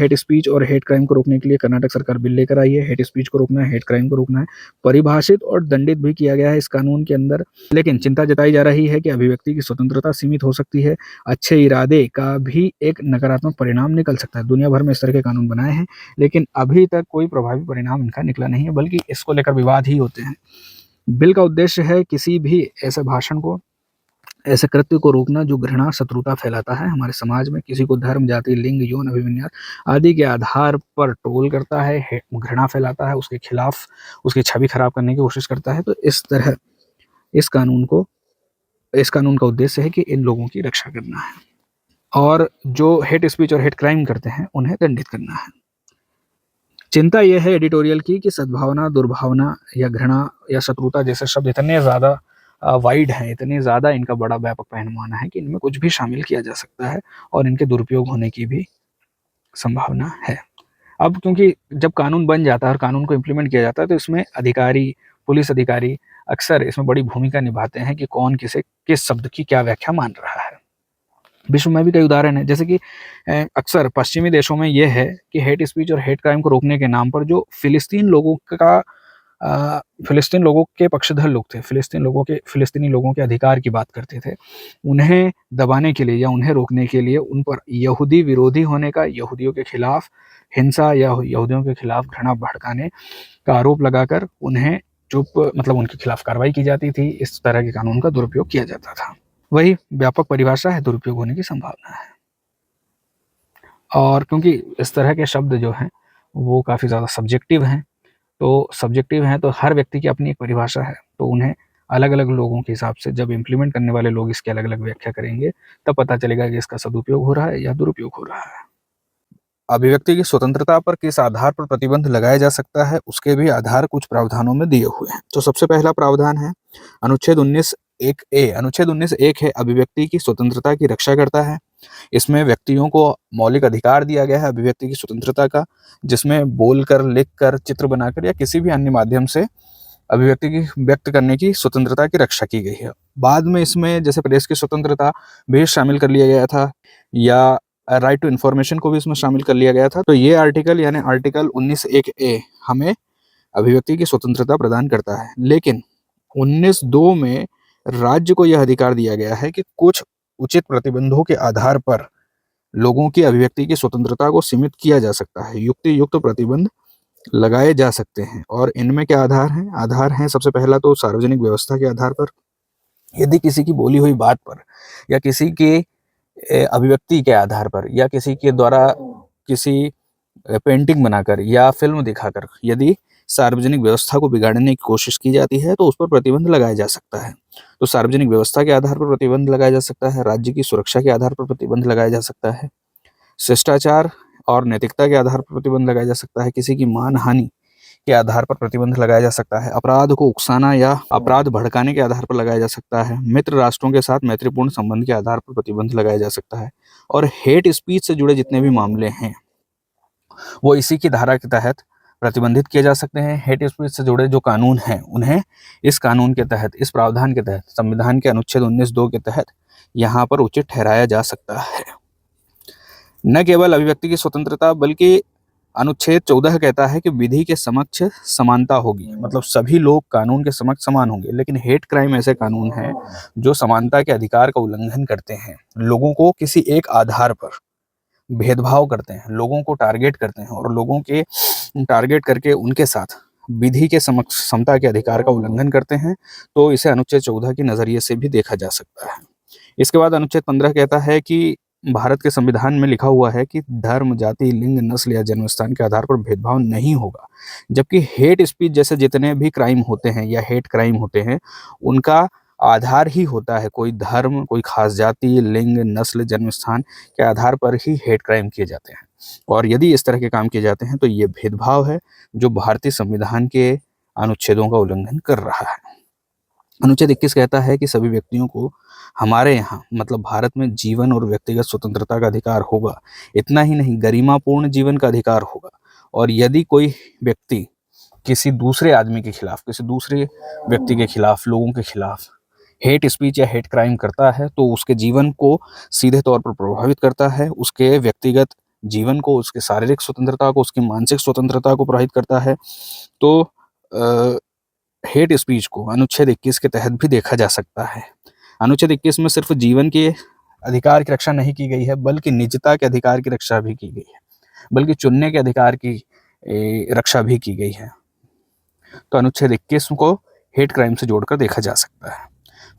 Hate speech और hate crime को रोकने के लिए कर्नाटक सरकार बिल लेकर आई है। हेट स्पीच को रोकना है, हेट क्राइम को रोकना है, परिभाषित और दंडित भी किया गया है इस कानून के अंदर। लेकिन चिंता जताई जा रही है कि अभिव्यक्ति की स्वतंत्रता सीमित हो सकती है, अच्छे इरादे का भी एक नकारात्मक परिणाम निकल सकता है। दुनिया भर में इस तरह के कानून बनाए हैं, लेकिन अभी तक कोई प्रभावी परिणाम इनका निकला नहीं है, बल्कि इसको लेकर विवाद ही होते हैं। बिल का उद्देश्य है किसी भी ऐसे भाषण को, ऐसे कृत्य को रोकना जो घृणा, शत्रुता फैलाता है हमारे समाज में, किसी को धर्म, जाति, लिंग, यौन अभिविन्यास आदि के आधार पर ट्रोल करता है, घृणा फैलाता है, उसके खिलाफ उसकी छवि खराब करने की कोशिश करता है। तो इस तरह इस कानून को इस कानून का उद्देश्य है कि इन लोगों की रक्षा करना है और जो हेट स्पीच और हेट क्राइम करते हैं उन्हें दंडित करना है। चिंता यह है एडिटोरियल की कि सद्भावना, दुर्भावना या घृणा या शत्रुता जैसे शब्द इतने ज़्यादा वाइड हैं, इतने ज़्यादा इनका बड़ा व्यापक पैमाना है कि इनमें कुछ भी शामिल किया जा सकता है और इनके दुरुपयोग होने की भी संभावना है। अब क्योंकि जब कानून बन जाता है और कानून को इम्प्लीमेंट किया जाता है तो इसमें अधिकारी, पुलिस अधिकारी अक्सर इसमें बड़ी भूमिका निभाते हैं कि कौन किसे किस शब्द की क्या व्याख्या मान रहा है। विश्व में भी कई उदाहरण हैं, जैसे कि अक्सर पश्चिमी देशों में यह है कि हेट स्पीच और हेट क्राइम को रोकने के नाम पर जो फिलिस्तीन लोगों के पक्षधर लोग थे, फिलिस्तीनी लोगों के अधिकार की बात करते थे, उन्हें दबाने के लिए या उन्हें रोकने के लिए उन पर यहूदी विरोधी होने का, यहूदियों के खिलाफ हिंसा या यहूदियों के खिलाफ घृणा भड़काने का आरोप लगाकर उन्हें उनके खिलाफ कार्रवाई की जाती थी। इस तरह के कानून का दुरुपयोग किया जाता था। वही व्यापक परिभाषा है, दुरुपयोग होने की संभावना है। और क्योंकि इस तरह के शब्द जो हैं वो काफ़ी ज़्यादा सब्जेक्टिव हैं, तो हर व्यक्ति की अपनी एक परिभाषा है, तो उन्हें अलग अलग लोगों के हिसाब से जब इम्प्लीमेंट करने वाले लोग इसकी अलग अलग व्याख्या करेंगे तब पता चलेगा कि इसका सदुपयोग हो रहा है या दुरुपयोग हो रहा है। अभिव्यक्ति की स्वतंत्रता पर किस आधार पर प्रतिबंध लगाया जा सकता है, उसके भी आधार कुछ प्रावधानों में दिए हुए हैं। तो सबसे पहला प्रावधान है अनुच्छेद 19(1)(a). अनुच्छेद 19(1) है अभिव्यक्ति की स्वतंत्रता की रक्षा करता है। इसमें व्यक्तियों को मौलिक अधिकार दिया गया है अभिव्यक्ति की स्वतंत्रता का, जिसमें बोलकर, लिखकर, चित्र बनाकर या किसी भी अन्य माध्यम से अभिव्यक्ति की व्यक्त करने की स्वतंत्रता की रक्षा की गई है। बाद में इसमें जैसे प्रेस की स्वतंत्रता भी शामिल कर लिया गया था या राइट टू इन्फॉर्मेशन को भी इसमें शामिल कर लिया गया था। तो ये आर्टिकल यानी आर्टिकल 19(1)(a) हमें अभिव्यक्ति की स्वतंत्रता प्रदान करता है। लेकिन 19(2) में राज्य को यह अधिकार दिया गया है कि कुछ उचित प्रतिबंधों के आधार पर लोगों की अभिव्यक्ति की स्वतंत्रता को सीमित किया जा सकता है, युक्ति युक्त प्रतिबंध लगाए जा सकते हैं। और इनमें क्या आधार हैं सबसे पहला तो सार्वजनिक व्यवस्था के आधार पर, यदि किसी की बोली हुई बात पर या किसी के अभिव्यक्ति के आधार पर या किसी के द्वारा किसी पेंटिंग बनाकर या फिल्म दिखाकर यदि सार्वजनिक व्यवस्था को बिगाड़ने की कोशिश की जाती है तो उस पर प्रतिबंध लगाया जा सकता है। तो सार्वजनिक व्यवस्था के आधार पर प्रतिबंध लगाया जा सकता है, राज्य की सुरक्षा के आधार पर प्रतिबंध लगाया जा सकता है, शिष्टाचार और नैतिकता के आधार पर प्रतिबंध लगाया जा सकता है, किसी की मानहानि के आधार पर प्रतिबंध लगाया जा सकता है, अपराध को उकसाना या अपराध भड़काने के आधार पर लगाया जा सकता है, मित्र राष्ट्रों के साथ मैत्रीपूर्ण संबंध के आधार पर प्रतिबंध लगाया जा सकता है। और हेट स्पीच से जुड़े जितने भी मामले हैं वो इसी की धारा के तहत प्रतिबंधित किए जा सकते हैं। हेट स्पीच से जुड़े जो कानून हैं उन्हें इस कानून के तहत, इस प्रावधान के तहत, संविधान के अनुच्छेद 19(2) के तहत यहाँ पर उचित ठहराया जा सकता है। न केवल अभिव्यक्ति की स्वतंत्रता बल्कि अनुच्छेद 14 कहता है कि विधि के समक्ष समानता होगी, मतलब सभी लोग कानून के समक्ष समान होंगे। लेकिन हेट क्राइम ऐसे कानून हैं जो समानता के अधिकार का उल्लंघन करते हैं, लोगों को किसी एक आधार पर भेदभाव करते हैं, लोगों को टारगेट करते हैं और लोगों के टारगेट करके उनके साथ विधि के समक्ष समता के अधिकार का उल्लंघन करते हैं। तो इसे अनुच्छेद 14 के नजरिए से भी देखा जा सकता है। इसके बाद अनुच्छेद 15 कहता है कि भारत के संविधान में लिखा हुआ है कि धर्म, जाति, लिंग, नस्ल या जन्मस्थान के आधार पर भेदभाव नहीं होगा। जबकि हेट स्पीच जैसे जितने भी क्राइम होते हैं या हेट क्राइम होते हैं उनका आधार ही होता है कोई धर्म, कोई खास जाति, लिंग, नस्ल, जन्मस्थान के आधार पर ही हेट क्राइम किए जाते हैं। और यदि इस तरह के काम किए जाते हैं तो ये भेदभाव है जो भारतीय संविधान के अनुच्छेदों का उल्लंघन कर रहा है। अनुच्छेद 21 कहता है कि सभी व्यक्तियों को हमारे यहाँ मतलब भारत में जीवन और व्यक्तिगत स्वतंत्रता का अधिकार होगा। इतना ही नहीं, गरिमापूर्ण जीवन का अधिकार होगा। और यदि कोई व्यक्ति किसी दूसरे आदमी के खिलाफ, किसी दूसरे व्यक्ति के खिलाफ, लोगों के खिलाफ हेट स्पीच या हेट क्राइम करता है तो उसके जीवन को सीधे तौर पर प्रभावित करता है, उसके व्यक्तिगत जीवन को, उसके शारीरिक स्वतंत्रता को, उसकी मानसिक स्वतंत्रता को प्रभावित करता है, तो हेट स्पीच को अनुच्छेद 21 के तहत भी देखा जा सकता है। अनुच्छेद 21 में सिर्फ जीवन के अधिकार की रक्षा नहीं की गई है, बल्कि निजता के अधिकार की रक्षा भी की गई है, बल्कि चुनने के अधिकार की रक्षा भी की गई है। तो अनुच्छेद 21 को हेट क्राइम से जोड़कर देखा जा सकता है।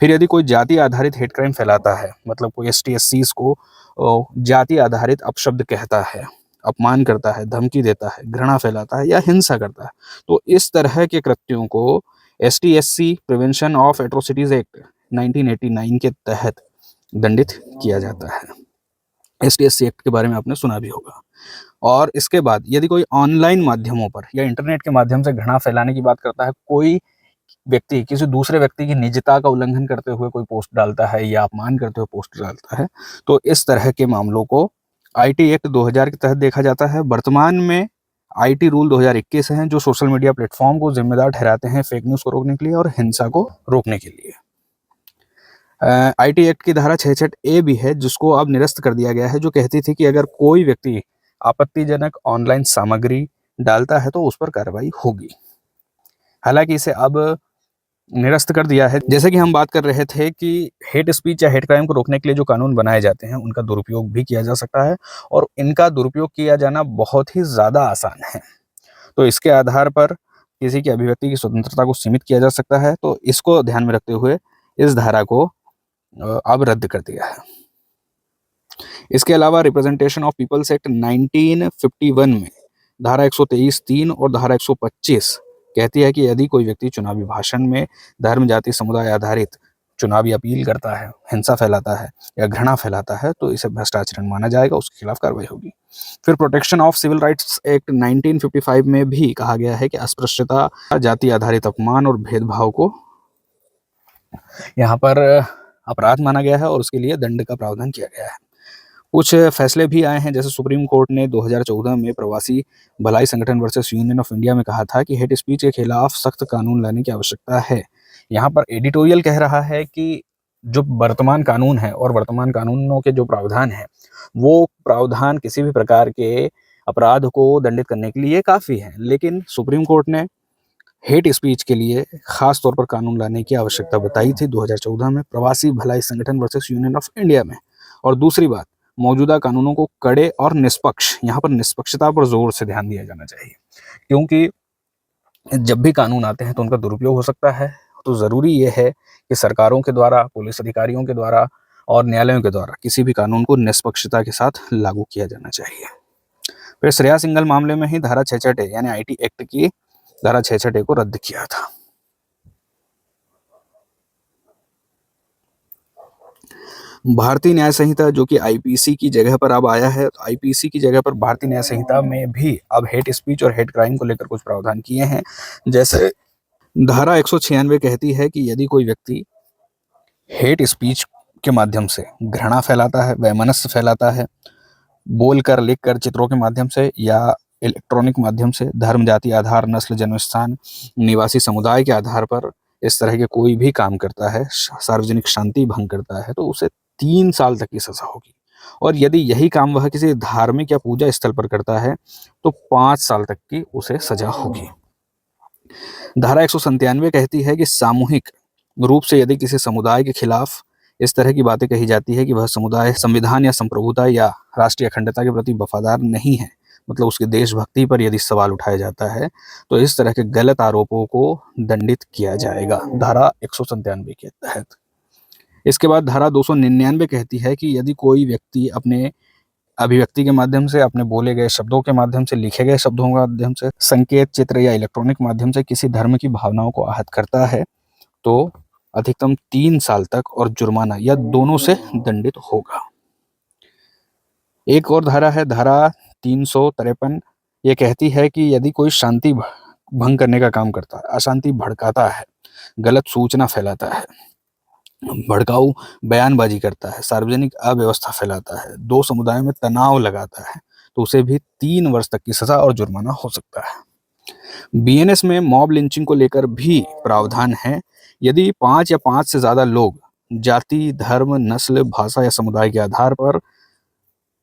फिर यदि कोई जाति आधारित हेट क्राइम फैलाता है, मतलब कोई एसटी एससीज को जाति आधारित अपशब्द कहता है, अपमान करता है, धमकी देता है, घृणा फैलाता है या हिंसा करता है, तो इस तरह के कृत्यों को ST SC prevention of atrocities act 1989 के तहत दंडित किया जाता है। एसटी एससी एक्ट के बारे में आपने सुना भी होगा। और इसके बाद यदि कोई ऑनलाइन माध्यमों पर या इंटरनेट के माध्यम से घृणा फैलाने की बात करता है, कोई व्यक्ति किसी दूसरे व्यक्ति की निजता का उल्लंघन करते हुए कोई पोस्ट डालता है या अपमान करते हुए पोस्ट डालता है, तो इस तरह के मामलों को आईटी एक्ट 2000 के तहत देखा जाता है। वर्तमान में आईटी रूल 2021 हैं जो सोशल मीडिया प्लेटफॉर्म को जिम्मेदार ठहराते हैं फेक न्यूज को रोकने के लिए और हिंसा को रोकने के लिए। आईटी एक्ट की धारा 66 ए भी है जिसको अब निरस्त कर दिया गया है, जो कहती थी कि अगर कोई व्यक्ति आपत्तिजनक ऑनलाइन सामग्री डालता है तो उस पर कार्रवाई होगी। हालांकि इसे अब निरस्त कर दिया है। जैसे कि हम बात कर रहे थे कि हेट स्पीच या हेट क्राइम को रोकने के लिए जो कानून बनाए जाते हैं उनका दुरुपयोग भी किया जा सकता है, और इनका दुरुपयोग किया जाना बहुत ही ज़्यादा आसान है। तो इसके आधार पर किसी की अभिव्यक्ति की स्वतंत्रता को सीमित किया जा सकता है। तो इसको ध्यान में रखते हुए इस धारा को अब रद्द कर दिया है। इसके अलावा रिप्रेजेंटेशन ऑफ पीपल्स एक्ट 1951 में धारा 123(3) और धारा 125 कहती है कि यदि कोई व्यक्ति चुनावी भाषण में धर्म, जाति, समुदाय आधारित चुनावी अपील करता है, हिंसा फैलाता है या घृणा फैलाता है तो इसे भ्रष्टाचरण माना जाएगा, उसके खिलाफ कार्रवाई होगी। फिर protection of civil rights act 1955 में भी कहा गया है कि अस्पृश्यता, जाति आधारित अपमान और भेदभाव को यहाँ पर अपराध माना गया है और उसके लिए दंड का प्रावधान किया गया है। कुछ फैसले भी आए हैं, जैसे सुप्रीम कोर्ट ने 2014 में प्रवासी भलाई संगठन वर्सेस यूनियन ऑफ इंडिया में कहा था कि हेट स्पीच के खिलाफ सख्त कानून लाने की आवश्यकता है। यहाँ पर एडिटोरियल कह रहा है कि जो वर्तमान कानून है और वर्तमान कानूनों के जो प्रावधान है वो प्रावधान किसी भी प्रकार के अपराध को दंडित करने के लिए काफ़ी है, लेकिन सुप्रीम कोर्ट ने हेट स्पीच के लिए खास तौर पर कानून लाने की आवश्यकता बताई थी 2014 में प्रवासी भलाई संगठन वर्सेस यूनियन ऑफ इंडिया में। और दूसरी बात, मौजूदा कानूनों को कड़े और निष्पक्ष, यहाँ पर निष्पक्षता पर जोर से ध्यान दिया जाना चाहिए, क्योंकि जब भी कानून आते हैं तो उनका दुरुपयोग हो सकता है। तो ज़रूरी ये है कि सरकारों के द्वारा, पुलिस अधिकारियों के द्वारा और न्यायालयों के द्वारा किसी भी कानून को निष्पक्षता के साथ लागू किया जाना चाहिए। फिर श्रेया सिंघल मामले में ही धारा 66 यानी आईटी एक्ट की धारा 66 को रद्द किया था। भारतीय न्याय संहिता जो कि आईपीसी की जगह पर अब आया है, तो आईपीसी की जगह पर भारतीय न्याय संहिता में भी अब हेट स्पीच और हेट क्राइम को लेकर कुछ प्रावधान किए हैं। जैसे धारा 196 कहती है कि यदि कोई व्यक्ति हेट स्पीच के माध्यम से घृणा फैलाता है, वैमनस्य फैलाता है, बोलकर, लिखकर, चित्रों के माध्यम से या इलेक्ट्रॉनिक माध्यम से धर्म, जाति आधार, नस्ल, जन्मस्थान, निवासी समुदाय के आधार पर इस तरह के कोई भी काम करता है, सार्वजनिक शांति भंग करता है, तो उसे 3 साल तक की सजा होगी। और यदि यही काम वह किसी धार्मिक या पूजा स्थल पर करता है तो 5 साल तक की उसे सजा होगी। धारा 197 कहती है कि सामूहिक रूप से यदि किसी समुदाय के खिलाफ इस तरह की बातें कही जाती है कि वह समुदाय संविधान या संप्रभुता या राष्ट्रीय अखंडता के प्रति वफादार नहीं है, मतलब उसकी देशभक्ति पर यदि सवाल उठाया जाता है, तो इस तरह के गलत आरोपों को दंडित किया जाएगा धारा 197 के तहत। इसके बाद धारा 299 कहती है कि यदि कोई व्यक्ति अपने अभिव्यक्ति के माध्यम से, अपने बोले गए शब्दों के माध्यम से, लिखे गए शब्दों के माध्यम से, संकेत, चित्र या इलेक्ट्रॉनिक माध्यम से किसी धर्म की भावनाओं को आहत करता है तो अधिकतम 3 साल तक और जुर्माना या दोनों से दंडित होगा। एक और धारा है धारा 353, ये कहती है कि यदि कोई शांति भंग करने का काम करता है, अशांति भड़काता है, गलत सूचना फैलाता है, भड़काऊ बयानबाजी करता है, सार्वजनिक अव्यवस्था फैलाता है, 2 समुदायों में तनाव लगाता है, तो उसे भी 3 वर्ष तक की सजा और जुर्माना हो सकता है। बीएनएस में मॉब लिंचिंग को लेकर भी प्रावधान है। यदि 5 या 5 से ज़्यादा लोग जाति, धर्म, नस्ल, भाषा या समुदाय के आधार पर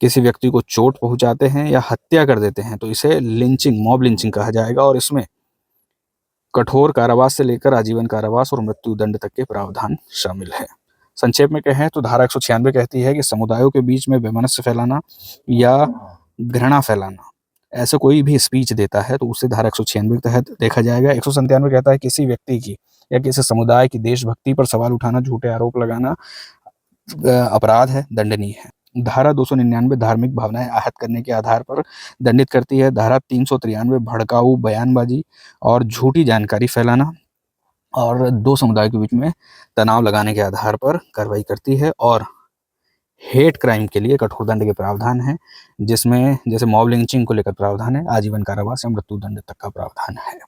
किसी व्यक्ति को चोट पहुंचाते हैं या हत्या कर देते हैं तो इसे लिंचिंग, मॉब लिंचिंग कहा जाएगा और इसमें कठोर कारावास से लेकर आजीवन कारावास और मृत्यु दंड तक के प्रावधान शामिल है। संक्षेप में कहें तो धारा 196 कहती है कि समुदायों के बीच में वैमनस्य फैलाना या घृणा फैलाना, ऐसे कोई भी स्पीच देता है तो उसे धारा 196 के तहत देखा जाएगा। 197 कहता है किसी व्यक्ति की या किसी समुदाय की देशभक्ति पर सवाल उठाना, झूठे आरोप लगाना अपराध है, दंडनीय है। धारा 299 धार्मिक भावनाएं आहत करने के आधार पर दंडित करती है। धारा 393 भड़काऊ बयानबाजी और झूठी जानकारी फैलाना और दो समुदायों के बीच में तनाव लगाने के आधार पर कार्रवाई करती है। और हेट क्राइम के लिए कठोर दंड के प्रावधान है, जिसमें जैसे मॉब लिंचिंग को लेकर प्रावधान है, आजीवन कारावास या मृत्यु दंड तक का प्रावधान है।